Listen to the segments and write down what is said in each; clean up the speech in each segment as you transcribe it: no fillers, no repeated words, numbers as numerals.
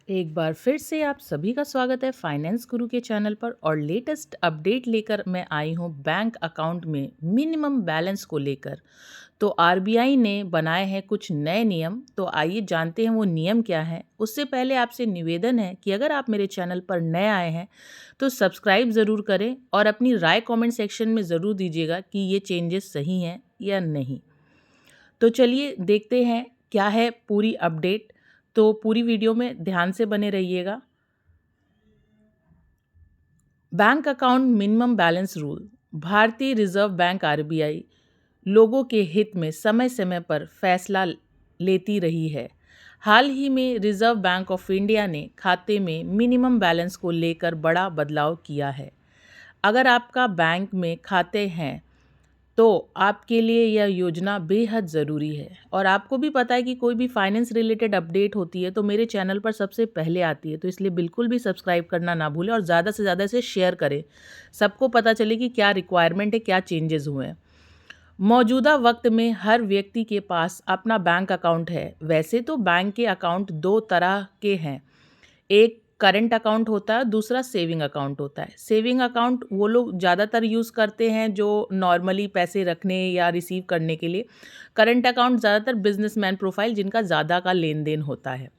एक बार फिर से आप सभी का स्वागत है फाइनेंस गुरु के चैनल पर और लेटेस्ट अपडेट लेकर मैं आई हूँ बैंक अकाउंट में मिनिमम बैलेंस को लेकर। तो आरबीआई ने बनाए हैं कुछ नए नियम, तो आइए जानते हैं वो नियम क्या हैं। उससे पहले आपसे निवेदन है कि अगर आप मेरे चैनल पर नए आए हैं तो सब्सक्राइब ज़रूर करें और अपनी राय कमेंट सेक्शन में ज़रूर दीजिएगा कि ये चेंजेस सही हैं या नहीं। तो चलिए देखते हैं क्या है पूरी अपडेट। तो पूरी वीडियो में ध्यान से बने रहिएगा। Bank account minimum balance rule. भारतीय रिजर्व बैंक आरबीआई लोगों के हित में समय समय पर फैसला लेती रही है। हाल ही में रिजर्व बैंक ऑफ इंडिया ने खाते में मिनिमम बैलेंस को लेकर बड़ा बदलाव किया है। अगर आपका बैंक में खाते हैं तो आपके लिए यह योजना बेहद ज़रूरी है। और आपको भी पता है कि कोई भी फाइनेंस रिलेटेड अपडेट होती है तो मेरे चैनल पर सबसे पहले आती है, तो इसलिए बिल्कुल भी सब्सक्राइब करना ना भूलें और ज़्यादा से ज़्यादा इसे शेयर करें, सबको पता चले कि क्या रिक्वायरमेंट है, क्या चेंजेस हुए हैं। मौजूदा वक्त में हर व्यक्ति के पास अपना बैंक अकाउंट है। वैसे तो बैंक के अकाउंट दो तरह के हैं, एक करंट अकाउंट होता है, दूसरा सेविंग अकाउंट होता है। सेविंग अकाउंट वो लोग ज़्यादातर यूज़ करते हैं जो नॉर्मली पैसे रखने या रिसीव करने के लिए। करंट अकाउंट ज़्यादातर बिजनेसमैन प्रोफाइल जिनका ज़्यादा का लेन देन होता है।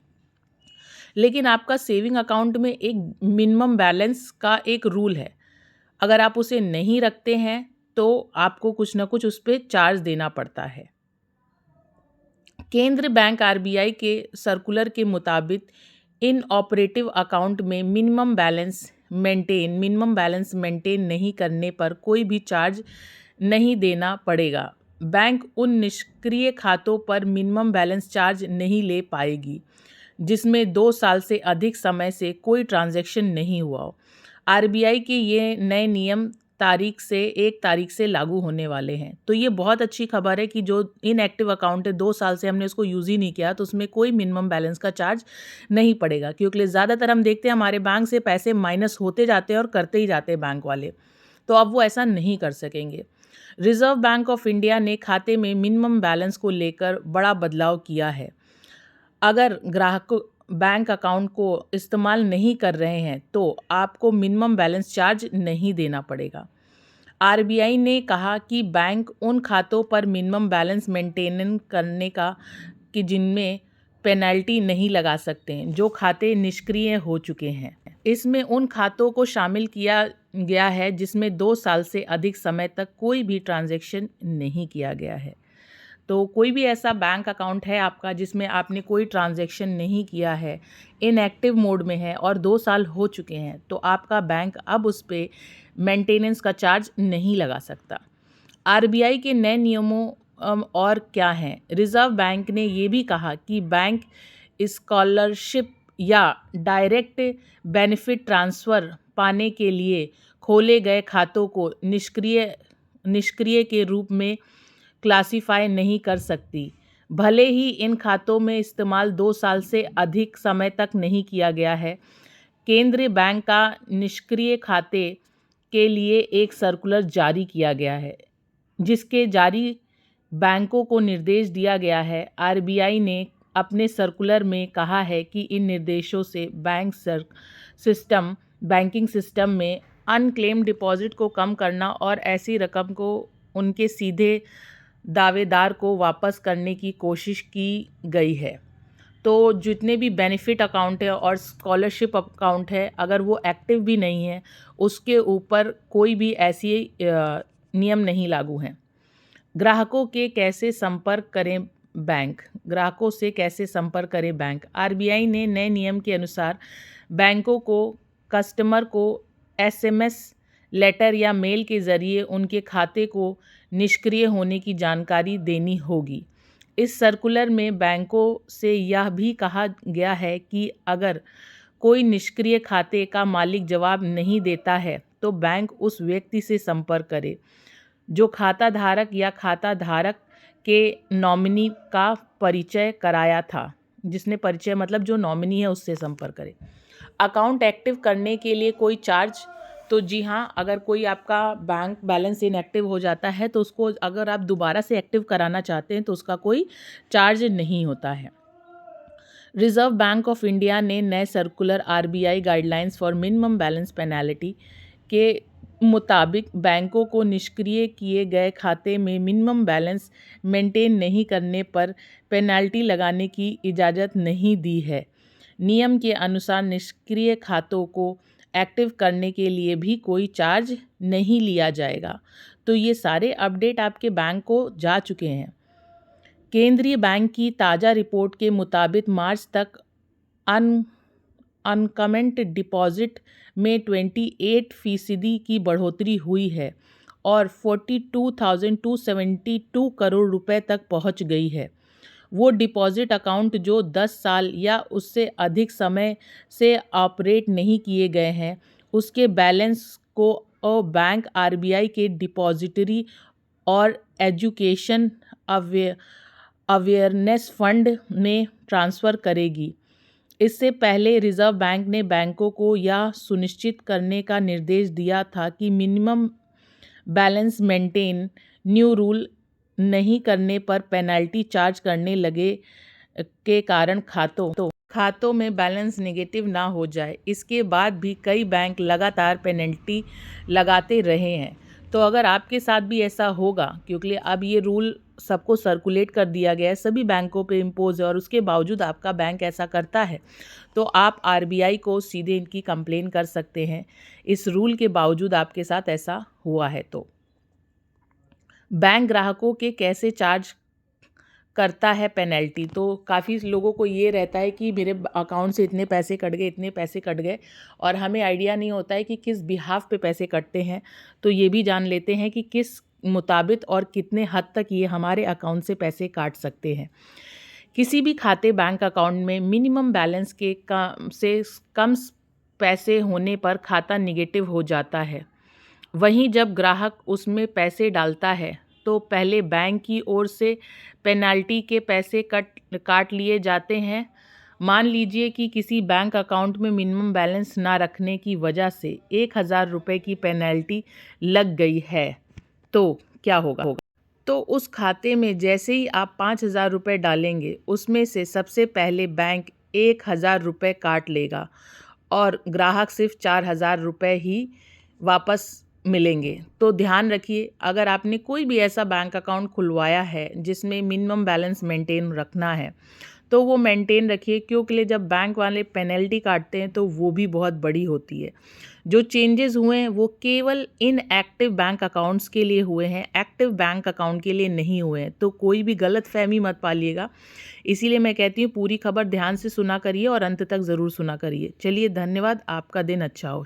लेकिन आपका सेविंग अकाउंट में एक मिनिमम बैलेंस का एक रूल है। अगर आप उसे नहीं रखते हैं तो आपको कुछ ना कुछ उस पर चार्ज देना पड़ता है। केंद्र बैंक आरबीआई के सर्कुलर के मुताबिक इन ऑपरेटिव अकाउंट में मिनिमम बैलेंस मेंटेन नहीं करने पर कोई भी चार्ज नहीं देना पड़ेगा। बैंक उन निष्क्रिय खातों पर मिनिमम बैलेंस चार्ज नहीं ले पाएगी जिसमें 2 साल से अधिक समय से कोई ट्रांजैक्शन नहीं हुआ हो। आरबीआई के ये नए नियम 1 तारीख से लागू होने वाले हैं। तो ये बहुत अच्छी खबर है कि जो इनएक्टिव अकाउंट है 2 साल से हमने उसको यूज़ ही नहीं किया तो उसमें कोई मिनिमम बैलेंस का चार्ज नहीं पड़ेगा, क्योंकि ज़्यादातर हम देखते हैं हमारे बैंक से पैसे माइनस होते जाते हैं और करते ही जाते हैं बैंक वाले। तो अब वो ऐसा नहीं कर सकेंगे। रिजर्व बैंक ऑफ इंडिया ने खाते में मिनिमम बैलेंस को लेकर बड़ा बदलाव किया है। अगर ग्राहक बैंक अकाउंट को इस्तेमाल नहीं कर रहे हैं तो आपको मिनिमम बैलेंस चार्ज नहीं देना पड़ेगा। आरबीआई ने कहा कि बैंक उन खातों पर मिनिमम बैलेंस मेंटेन करने का कि जिनमें पेनल्टी नहीं लगा सकते हैं, जो खाते निष्क्रिय हो चुके हैं। इसमें उन खातों को शामिल किया गया है जिसमें 2 साल से अधिक समय तक कोई भी ट्रांजैक्शन नहीं किया गया है। तो कोई भी ऐसा बैंक अकाउंट है आपका जिसमें आपने कोई ट्रांजैक्शन नहीं किया है, इनएक्टिव मोड में है और 2 साल हो चुके हैं, तो आपका बैंक अब उस पे मेंटेनेंस का चार्ज नहीं लगा सकता। आरबीआई के नए नियमों और क्या हैं? रिजर्व बैंक ने ये भी कहा कि बैंक स्कॉलरशिप या डायरेक्ट बेनिफिट ट्रांसफ़र पाने के लिए खोले गए खातों को निष्क्रिय के रूप में क्लासिफाई नहीं कर सकती, भले ही इन खातों में इस्तेमाल 2 साल से अधिक समय तक नहीं किया गया है। केंद्रीय बैंक का निष्क्रिय खाते के लिए एक सर्कुलर जारी किया गया है, जिसके जारी बैंकों को निर्देश दिया गया है। आरबीआई ने अपने सर्कुलर में कहा है कि इन निर्देशों से बैंकिंग सिस्टम में अनक्लेम्ड डिपॉजिट को कम करना और ऐसी रकम को उनके सीधे दावेदार को वापस करने की कोशिश की गई है। तो जितने भी बेनिफिट अकाउंट है और स्कॉलरशिप अकाउंट है, अगर वो एक्टिव भी नहीं है, उसके ऊपर कोई भी ऐसी नियम नहीं लागू हैं। ग्राहकों से कैसे संपर्क करें बैंक? आरबीआई ने नए नियम के अनुसार बैंकों को कस्टमर को एसएमएस, लेटर या मेल के ज़रिए उनके खाते को निष्क्रिय होने की जानकारी देनी होगी। इस सर्कुलर में बैंकों से यह भी कहा गया है कि अगर कोई निष्क्रिय खाते का मालिक जवाब नहीं देता है तो बैंक उस व्यक्ति से संपर्क करे जो खाता धारक या खाता धारक के नॉमिनी का परिचय कराया था। जिसने परिचय मतलब जो नॉमिनी है उससे संपर्क करें। अकाउंट एक्टिव करने के लिए कोई चार्ज? तो जी हाँ, अगर कोई आपका बैंक बैलेंस इनएक्टिव हो जाता है तो उसको अगर आप दोबारा से एक्टिव कराना चाहते हैं तो उसका कोई चार्ज नहीं होता है। रिजर्व बैंक ऑफ इंडिया ने नए circular RBI guidelines for minimum balance penalty के मुताबिक बैंकों को निष्क्रिय किए गए खाते में मिनिमम बैलेंस मेंटेन नहीं करने पर पेनल्टी लगाने की इजाज़त नहीं दी है। नियम के अनुसार निष्क्रिय खातों को एक्टिव करने के लिए भी कोई चार्ज नहीं लिया जाएगा। तो ये सारे अपडेट आपके बैंक को जा चुके हैं। केंद्रीय बैंक की ताज़ा रिपोर्ट के मुताबिक मार्च तक अनकमेंट डिपॉजिट में 28% की बढ़ोतरी हुई है और 42,272 करोड़ रुपए तक पहुंच गई है। वो डिपॉजिट अकाउंट जो 10 साल या उससे अधिक समय से ऑपरेट नहीं किए गए हैं, उसके बैलेंस को बैंक आरबीआई के डिपॉजिटरी और एजुकेशन अवेयरनेस फंड में ट्रांसफ़र करेगी। इससे पहले रिज़र्व बैंक ने बैंकों को यह सुनिश्चित करने का निर्देश दिया था कि minimum balance maintain new rule नहीं करने पर पेनल्टी चार्ज करने लगे के कारण खातों में बैलेंस नेगेटिव ना हो जाए। इसके बाद भी कई बैंक लगातार पेनल्टी लगाते रहे हैं। तो अगर आपके साथ भी ऐसा होगा, क्योंकि अब ये रूल सबको सर्कुलेट कर दिया गया है, सभी बैंकों पे इम्पोज है और उसके बावजूद आपका बैंक ऐसा करता है, तो आप आरबीआई को सीधे इनकी कंप्लेन कर सकते हैं। इस रूल के बावजूद आपके साथ ऐसा हुआ है तो बैंक ग्राहकों के कैसे चार्ज करता है पेनल्टी। तो काफ़ी लोगों को ये रहता है कि मेरे अकाउंट से इतने पैसे कट गए, इतने पैसे कट गए, और हमें आइडिया नहीं होता है कि किस बिहाफ पे पैसे कटते हैं। तो ये भी जान लेते हैं कि किस मुताबिक और कितने हद तक ये हमारे अकाउंट से पैसे काट सकते हैं। किसी भी खाते बैंक अकाउंट में मिनिमम बैलेंस के कम पैसे होने पर खाता निगेटिव हो जाता है। वहीं जब ग्राहक उसमें पैसे डालता है तो पहले बैंक की ओर से पेनल्टी के पैसे काट लिए जाते हैं। मान लीजिए कि किसी बैंक अकाउंट में मिनिमम बैलेंस ना रखने की वजह से 1,000 रुपये की पेनल्टी लग गई है, तो क्या होगा? तो उस खाते में जैसे ही आप 5,000 रुपये डालेंगे, उसमें से सबसे पहले बैंक 1,000 रुपये काट लेगा और ग्राहक सिर्फ 4,000 रुपये ही वापस मिलेंगे। तो ध्यान रखिए, अगर आपने कोई भी ऐसा बैंक अकाउंट खुलवाया है जिसमें मिनिमम बैलेंस मेंटेन रखना है, तो वो मेंटेन रखिए, क्योंकि जब बैंक वाले पेनल्टी काटते हैं तो वो भी बहुत बड़ी होती है। जो चेंजेस हुए हैं वो केवल इनएक्टिव बैंक अकाउंट्स के लिए हुए हैं, एक्टिव बैंक अकाउंट के लिए नहीं हुए हैं। तो कोई भी गलतफहमी मत पालिएगा। इसीलिए मैं कहती हूँ पूरी खबर ध्यान से सुना करिए और अंत तक ज़रूर सुना करिए। चलिए, धन्यवाद। आपका दिन अच्छा हो।